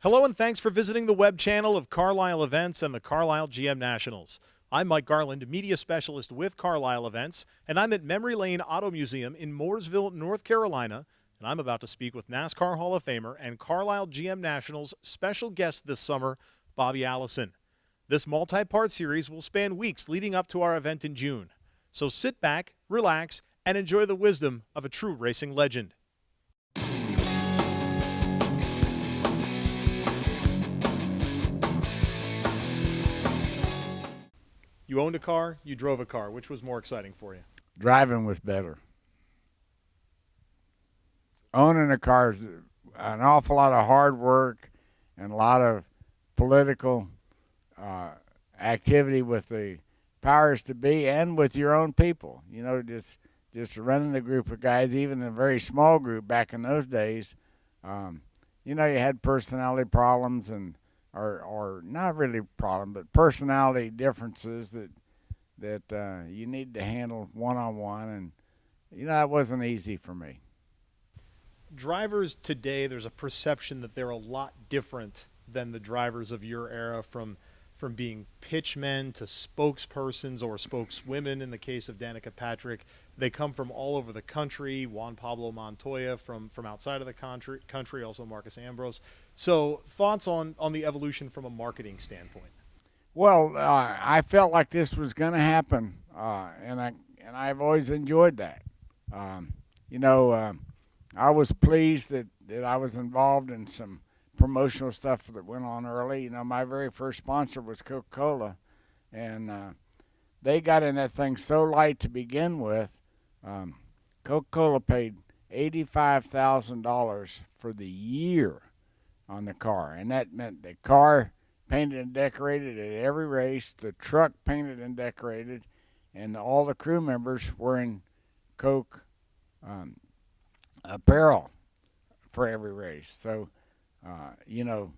Hello and thanks for visiting the web channel of Carlisle Events and the Carlisle GM Nationals. I'm Mike Garland, Media Specialist with Carlisle Events, and I'm at Memory Lane Auto Museum in Mooresville, North Carolina, and I'm about to speak with NASCAR Hall of Famer and Carlisle GM Nationals special guest this summer, Bobby Allison. This multi-part series will span weeks leading up to our event in June. So sit back, relax, and enjoy the wisdom of a true racing legend. You owned a car, you drove a car. Which was more exciting for you? Driving was better. Owning a car is an awful lot of hard work and a lot of political activity with the powers to be and with your own people. You know, just running a group of guys, even a very small group back in those days. You know, you had personality problems or not really problem, but personality differences that you need to handle one-on-one, and you know that wasn't easy for me. Drivers today, there's a perception that they're a lot different than the drivers of your era, from being pitchmen to spokespersons or spokeswomen in the case of Danica Patrick. They come from all over the country. Juan Pablo Montoya from outside of the country, also Marcus Ambrose. So thoughts on the evolution from a marketing standpoint? Well, I felt like this was going to happen, and I've always enjoyed that. You know, I was pleased that I was involved in some promotional stuff that went on early. You know, my very first sponsor was Coca-Cola, and they got in that thing so light to begin with. Coca-Cola paid $85,000 for the year on the car, and that meant the car painted and decorated at every race, the truck painted and decorated, and all the crew members wearing Coke apparel for every race. So, you know,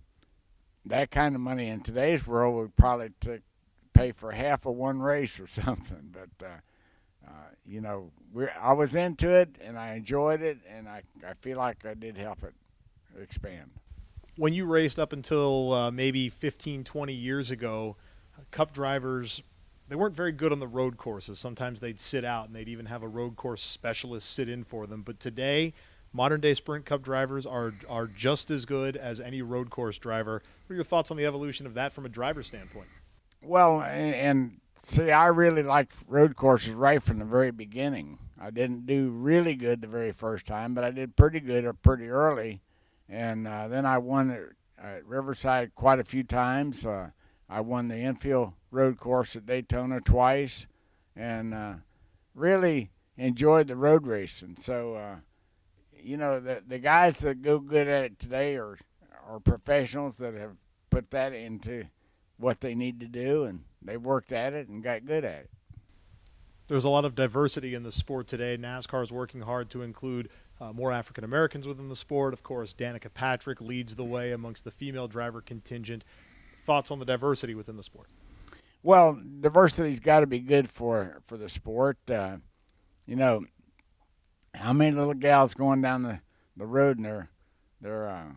that kind of money in today's world would probably pay for half of one race or something. But, you know, I was into it, and I enjoyed it, and I feel like I did help it expand. When you raced up until maybe 15, 20 years ago, Cup drivers, they weren't very good on the road courses. Sometimes they'd sit out, and they'd even have a road course specialist sit in for them. But today, modern-day Sprint Cup drivers are just as good as any road course driver. What are your thoughts on the evolution of that from a driver's standpoint? Well, and see, I really liked road courses right from the very beginning. I didn't do really good the very first time, but I did pretty good or pretty early. And then I won at Riverside quite a few times. I won the infield road course at Daytona twice, and really enjoyed the road racing. So, you know, the guys that go good at it today are professionals that have put that into what they need to do, and they've worked at it and got good at it. There's a lot of diversity in the sport today. NASCAR is working hard to include more African Americans within the sport. Of course, Danica Patrick leads the way amongst the female driver contingent. Thoughts on the diversity within the sport? Well, diversity's got to be good for the sport. You know, how many little gals going down the road in their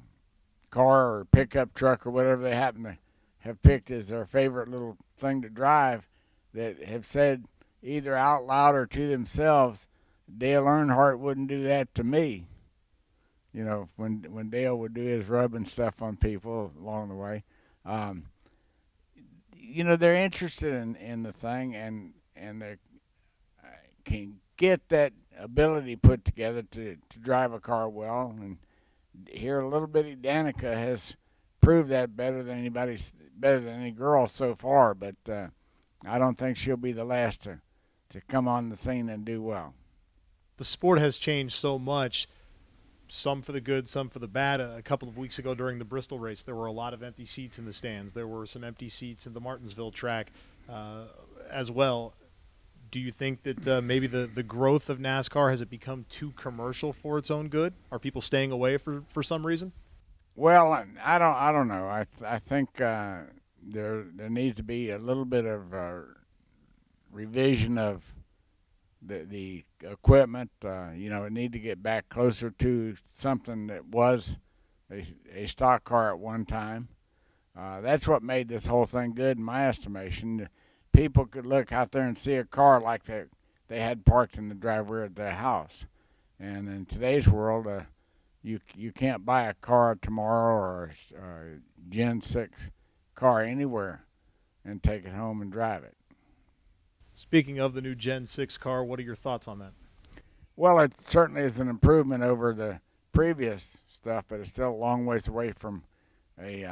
car or pickup truck or whatever they happen to have picked as their favorite little thing to drive, that have said either out loud or to themselves, Dale Earnhardt wouldn't do that to me. You know, when Dale would do his rubbing stuff on people along the way. You know, they're interested in the thing, and they can get that ability put together to drive a car well. And here, a little bitty Danica has proved that better than any girl so far. But I don't think she'll be the last to come on the scene and do well. The sport has changed so much, some for the good, some for the bad. A couple of weeks ago during the Bristol race, there were a lot of empty seats in the stands. There were some empty seats in the Martinsville track as well. Do you think that maybe the growth of NASCAR, has it become too commercial for its own good? Are people staying away for some reason? Well, I don't know. I think there needs to be a little bit of revision of the equipment. You know, it need to get back closer to something that was a stock car at one time. That's what made this whole thing good in my estimation. People could look out there and see a car like they had parked in the driveway of their house. And in today's world, you can't buy a car tomorrow or a Gen 6 car anywhere and take it home and drive it. Speaking of the new Gen 6 car, what are your thoughts on that? Well, it certainly is an improvement over the previous stuff, but it's still a long ways away from a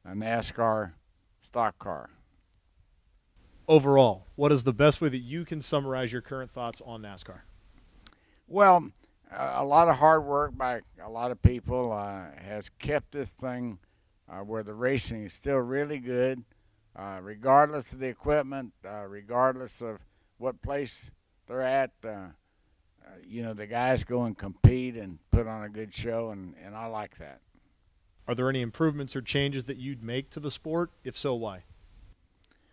NASCAR stock car. Overall, what is the best way that you can summarize your current thoughts on NASCAR? Well, a lot of hard work by a lot of people has kept this thing where the racing is still really good, regardless of the equipment, regardless of what place they're at. The guys go and compete and put on a good show, and I like that. Are there any improvements or changes that you'd make to the sport? If so, why?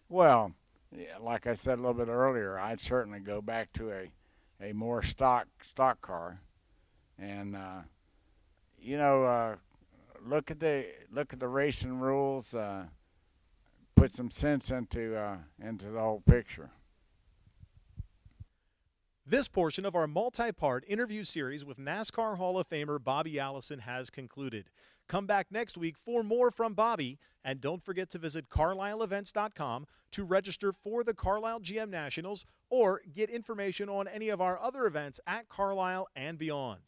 Well, yeah, like I said a little bit earlier, I'd certainly go back to a more stock car, and look at the racing rules, put some sense into the whole picture. This portion of our multi-part interview series with NASCAR Hall of Famer Bobby Allison has concluded. Come back next week for more from Bobby, and don't forget to visit CarlisleEvents.com to register for the Carlisle GM Nationals or get information on any of our other events at Carlisle and beyond.